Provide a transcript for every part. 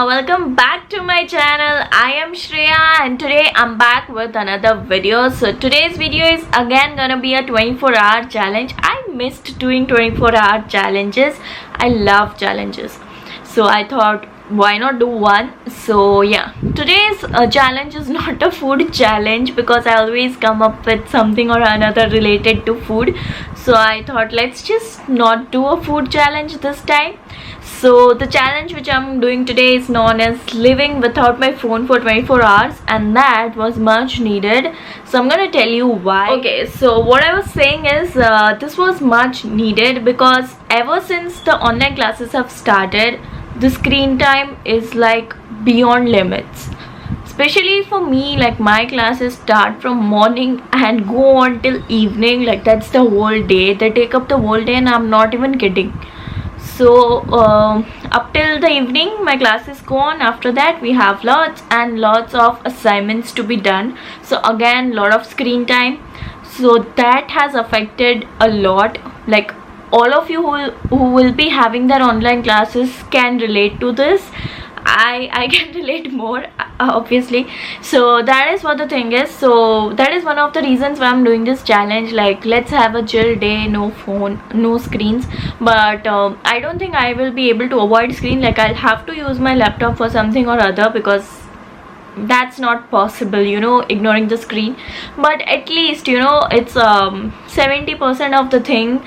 welcome back to my channel. I am Shreya and today I'm back with another video. So today's video is again gonna be a 24-hour challenge. I missed doing 24-hour challenges. I love challenges, so I thought why not do one. So yeah, today's challenge is not a food challenge because I always come up with something or another related to food. So I thought let's just not do a food challenge this time. So the challenge which I'm doing today is known as living without my phone for 24 hours, and that was much needed. So I'm gonna tell you why. Okay, so what I was saying is this was much needed because ever since the online classes have started, the screen time is like beyond limits. Especially for me, like my classes start from morning and go on till evening. Like that's the whole day. They take up the whole day and I'm not even kidding. So up till the evening my classes go on. After that we have lots and lots of assignments to be done. So again, lot of screen time. So that has affected a lot. Like all of you who will be having their online classes can relate to this. I can relate more, obviously. So that is what the thing is. So that is one of the reasons why I'm doing this challenge. Like let's have a chill day, no phone, no screens. But I don't think I will be able to avoid screen. Like I'll have to use my laptop for something or other because that's not possible, you know, ignoring the screen. But at least, you know, it's 70% of the thing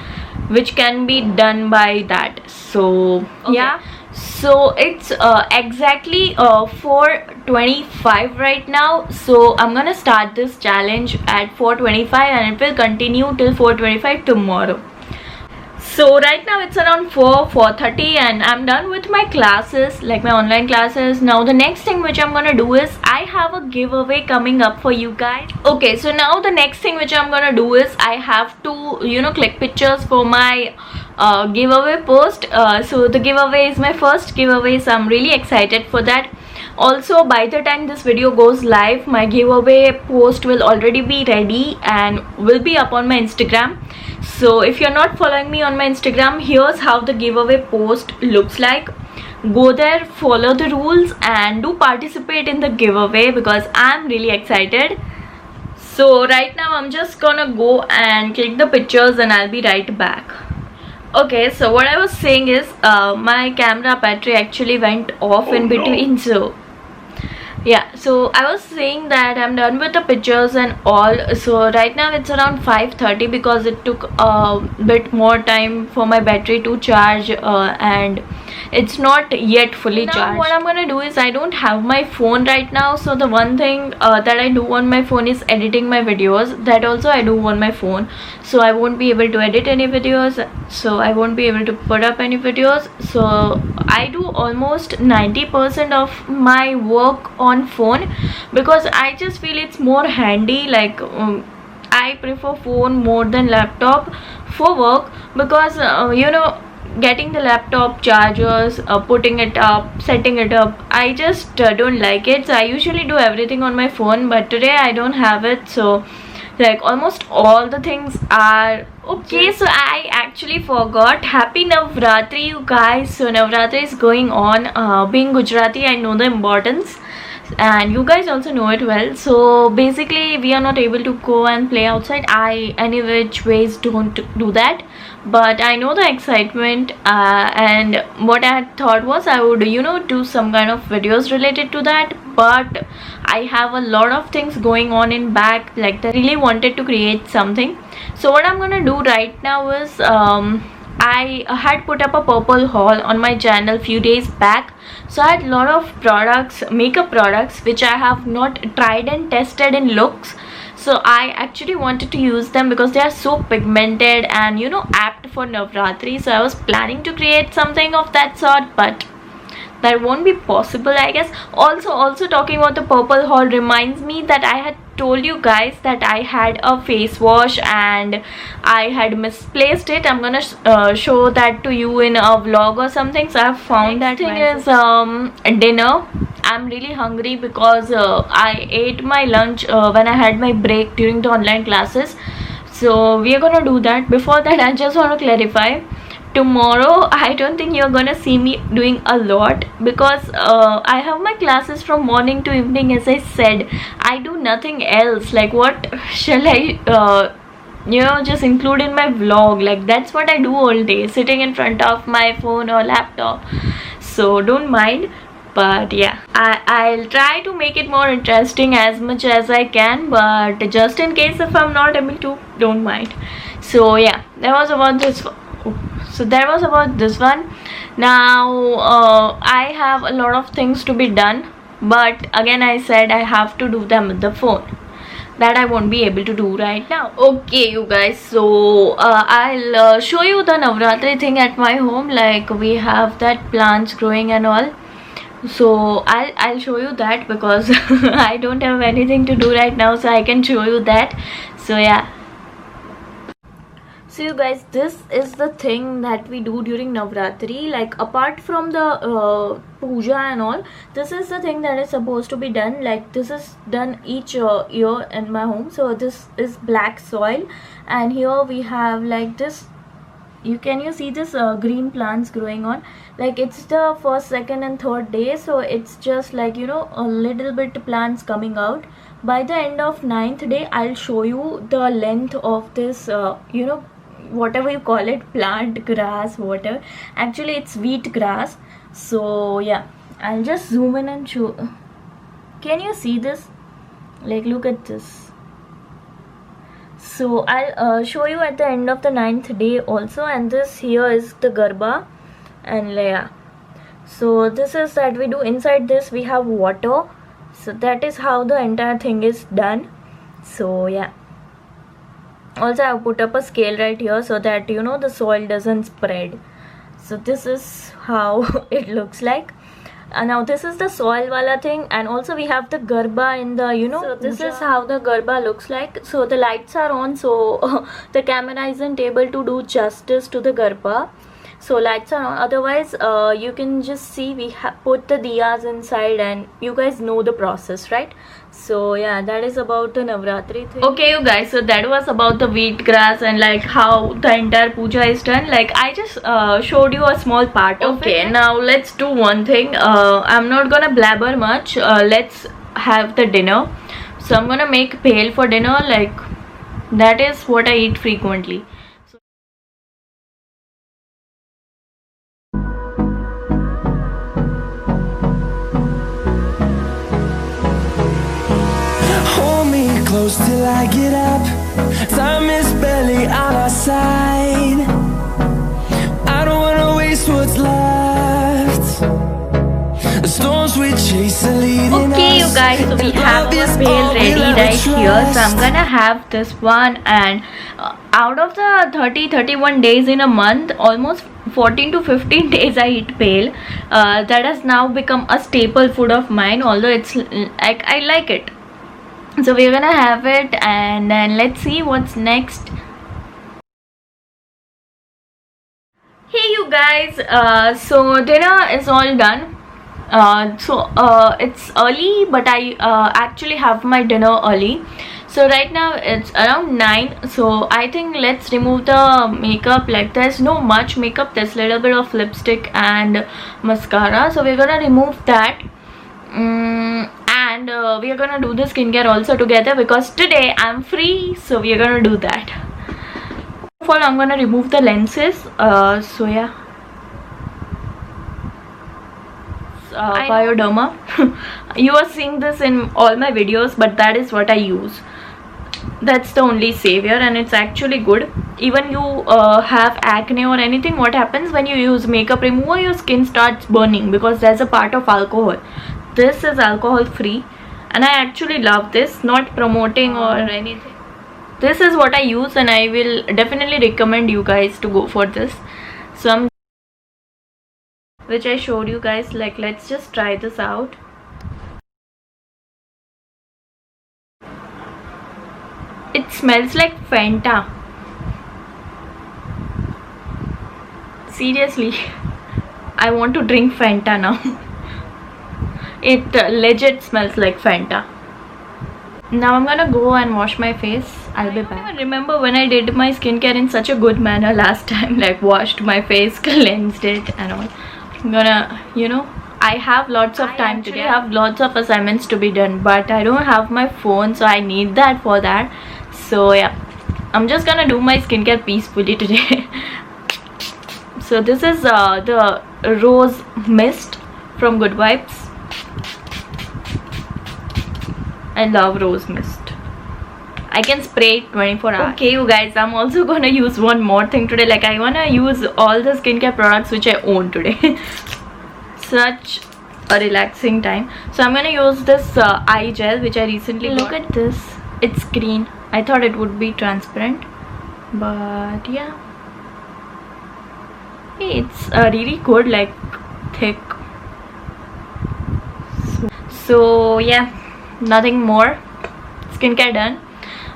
which can be done by that. So okay. Yeah, so it's exactly 4:25 right now. So I'm gonna start this challenge at 4:25 and it will continue till 4:25 tomorrow. So right now it's around 4:30 and I'm done with my classes, like my online classes. Now the next thing which I'm gonna do is I have a giveaway coming up for you guys. Okay, so now the next thing which I'm gonna do is I have to, you know, click pictures for my giveaway post. So the giveaway is my first giveaway, so I'm really excited for that. Also, by the time this video goes live, my giveaway post will already be ready and will be up on my Instagram. So if you're not following me on my Instagram, here's how the giveaway post looks like. Go there, follow the rules and do participate in the giveaway because I'm really excited. So right now I'm just gonna go and click the pictures and I'll be right back. Okay, so what I was saying is my camera battery actually went off in between. So yeah, so I was saying that I'm done with the pictures and all. So right now it's around 5:30 because it took a bit more time for my battery to charge and it's not yet fully charged. Now what I'm gonna do is I don't have my phone right now, so the one thing that I do on my phone is editing my videos. That also I do on my phone, so I won't be able to edit any videos, so I won't be able to put up any videos. So I do almost 90% of my work on phone because I just feel it's more handy. Like I prefer phone more than laptop for work because you know, getting the laptop chargers, putting it up, setting it up, I just don't like it. So I usually do everything on my phone, but today I don't have it. So like almost all the things are okay. So I actually forgot, happy Navratri you guys. So Navratri is going on. Being Gujarati, I know the importance and you guys also know it well. So basically we are not able to go and play outside. I any which ways don't do that, but I know the excitement and what I had thought was I would, you know, do some kind of videos related to that. But I have a lot of things going on in back, like I really wanted to create something. So what I'm gonna do right now is I had put up a purple haul on my channel few days back. So I had a lot of products, makeup products, which I have not tried and tested in looks. So I actually wanted to use them because they are so pigmented and, you know, apt for Navratri. So I was planning to create something of that sort, but that won't be possible, I guess. Also talking about the purple haul reminds me that I had told you guys that I had a face wash and I had misplaced it. I'm gonna show that to you in a vlog or something. So I have found that thing is dinner. I'm really hungry because I ate my lunch when I had my break during the online classes. So we are gonna do that. Before that, I just want to clarify, tomorrow I don't think you're gonna see me doing a lot, because I have my classes from morning to evening. As I said, I do nothing else. Like, what shall I just include in my vlog? Like, that's what I do all day, sitting in front of my phone or laptop. So don't mind. But yeah, I'll try to make it more interesting as much as I can, but just in case if I'm not able to, don't mind. So yeah, that was about this. So that was about this one. Now I have a lot of things to be done, but again I said I have to do them with the phone. That I won't be able to do right now. Okay, you guys, so I'll show you the Navratri thing at my home. Like, we have that plants growing and all. So I'll show you that, because I don't have anything to do right now, so I can show you that. So yeah. So you guys, this is the thing that we do during Navratri. Like, apart from the puja and all, this is the thing that is supposed to be done. Like, this is done each year in my home. So this is black soil, and here we have like this. Can you see this green plants growing on? Like, it's the first, second and third day, so it's just like, a little bit plants coming out. By the end of 9th day, I'll show you the length of this whatever you call it, plant, grass, whatever. Actually it's wheat grass. So yeah, I'll just zoom in and show. Can you see this? Like, look at this. So I'll show you at the end of the 9th day also. And this here is the garba, and yeah, so this is that we do. Inside this we have water. So that is how the entire thing is done. So yeah, also I've put up a scale right here so that the soil doesn't spread. So this is how it looks like. Now this is the soil wala thing, and also we have the garba in the so this is how the garba looks like. So the lights are on, so the camera isn't able to do justice to the garba. So lights are on, otherwise you can just see we put the diyas inside, and you guys know the process, right? So yeah, that is about the Navratri thing. Okay you guys, so that was about the wheat grass and like how the entire puja is done. Like, I just showed you a small part of it. Okay, now let's do one thing. I'm not gonna blabber much. Let's have the dinner. So I'm gonna make bhel for dinner. Like, that is what I eat frequently. Close till I get up. Time is barely on our side. I don't wanna waste what's left. The storms we chase are leading us. Okay, you guys, so we have our bhel ready right here. So I'm gonna have this one, and out of the 30-31 days in a month, almost 14 to 15 days I eat bhel. That has now become a staple food of mine, although it's like, I like it. So we're gonna have it, and then let's see what's next. Hey you guys, so dinner is all done. It's early, but I actually have my dinner early. So right now it's around 9. So I think let's remove the makeup. Like, there's no much makeup, there's a little bit of lipstick and mascara. So we're gonna remove that. And we are gonna do the skincare also together, because today I'm free, so we are gonna do that. First of all, I'm gonna remove the lenses. So yeah, Bioderma. You are seeing this in all my videos, but that is what I use. That's the only savior, and it's actually good. Even you have acne or anything, what happens when you use makeup remover, your skin starts burning, because there's a part of alcohol. This is alcohol free, and I actually love this. Not promoting or anything, this is what I use, and I will definitely recommend you guys to go for this. So which I showed you guys. Like, let's just try this out. It smells like Fanta. Seriously, I want to drink Fanta now. It legit smells like Fanta. Now I'm gonna go and wash my face. I'll be back. I remember when I did my skincare in such a good manner last time, like washed my face, cleansed it and all. I'm gonna, I have lots of time today. I have lots of assignments to be done, but I don't have my phone, so I need that for that. So yeah, I'm just gonna do my skincare peacefully today. So this is the rose mist from Good Vibes. I love rose mist. I can spray it 24 hours. Okay you guys, I'm also gonna use one more thing today. Like I wanna use all the skincare products which I own today. Such a relaxing time. So I'm gonna use this eye gel which I recently got. Look at this, it's green. I thought it would be transparent, but yeah, it's really good, like thick. So yeah, nothing more. Skincare done.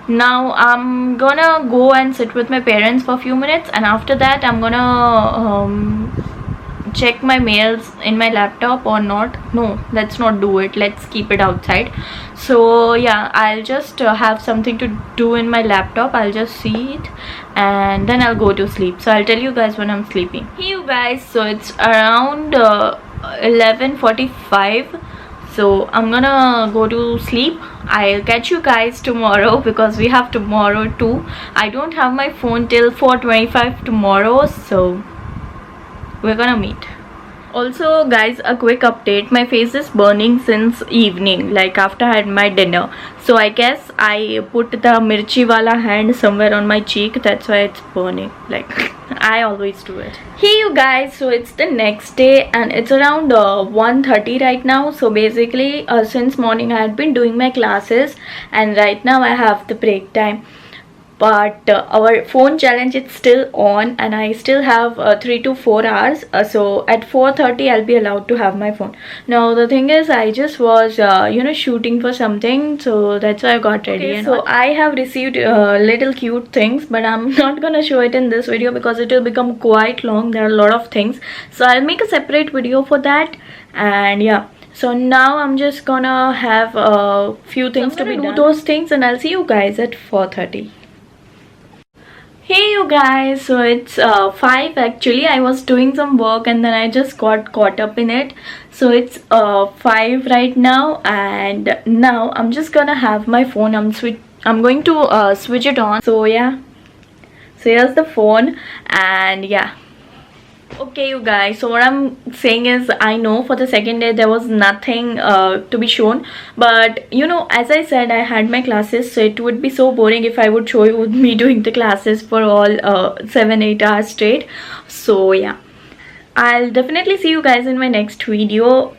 Now I'm gonna go and sit with my parents for a few minutes, and after that I'm gonna check my mails in my laptop or not. No, let's not do it, let's keep it outside. So yeah, I'll just have something to do in my laptop. I'll just see it and then I'll go to sleep. So I'll tell you guys when I'm sleeping. Hey you guys, so it's around 11:45. So I'm gonna go to sleep. I'll catch you guys tomorrow because we have tomorrow too. I don't have my phone till 4:25 tomorrow, so we're gonna meet. Also guys, a quick update, my face is burning since evening, like after I had my dinner. So I guess I put the mirchi wala hand somewhere on my cheek, that's why it's burning. Like I always do it. Hey you guys, so it's the next day and it's around 1:30 right now. So basically since morning I had been doing my classes and right now I have the break time. But our phone challenge is still on and I still have 3 to 4 hours. So at 4:30 I'll be allowed to have my phone. Now the thing is, I just was shooting for something, so that's why I got ready. Okay, so I have received little cute things, but I'm not gonna show it in this video because it will become quite long. There are a lot of things, so I'll make a separate video for that. And yeah, so now I'm just gonna have a few things to be done. Do those things and I'll see you guys at 4:30. Hey you guys, so it's 5 actually. I was doing some work and then I just got caught up in it. So it's 5 right now and now I'm just gonna have my phone. I'm going to switch it on. So yeah, so here's the phone and yeah. Okay you guys, so what I'm saying is, I know for the second day there was nothing to be shown, but as I said, I had my classes, so it would be so boring if I would show you me doing the classes for all 7-8 hours straight. So yeah, I'll definitely see you guys in my next video.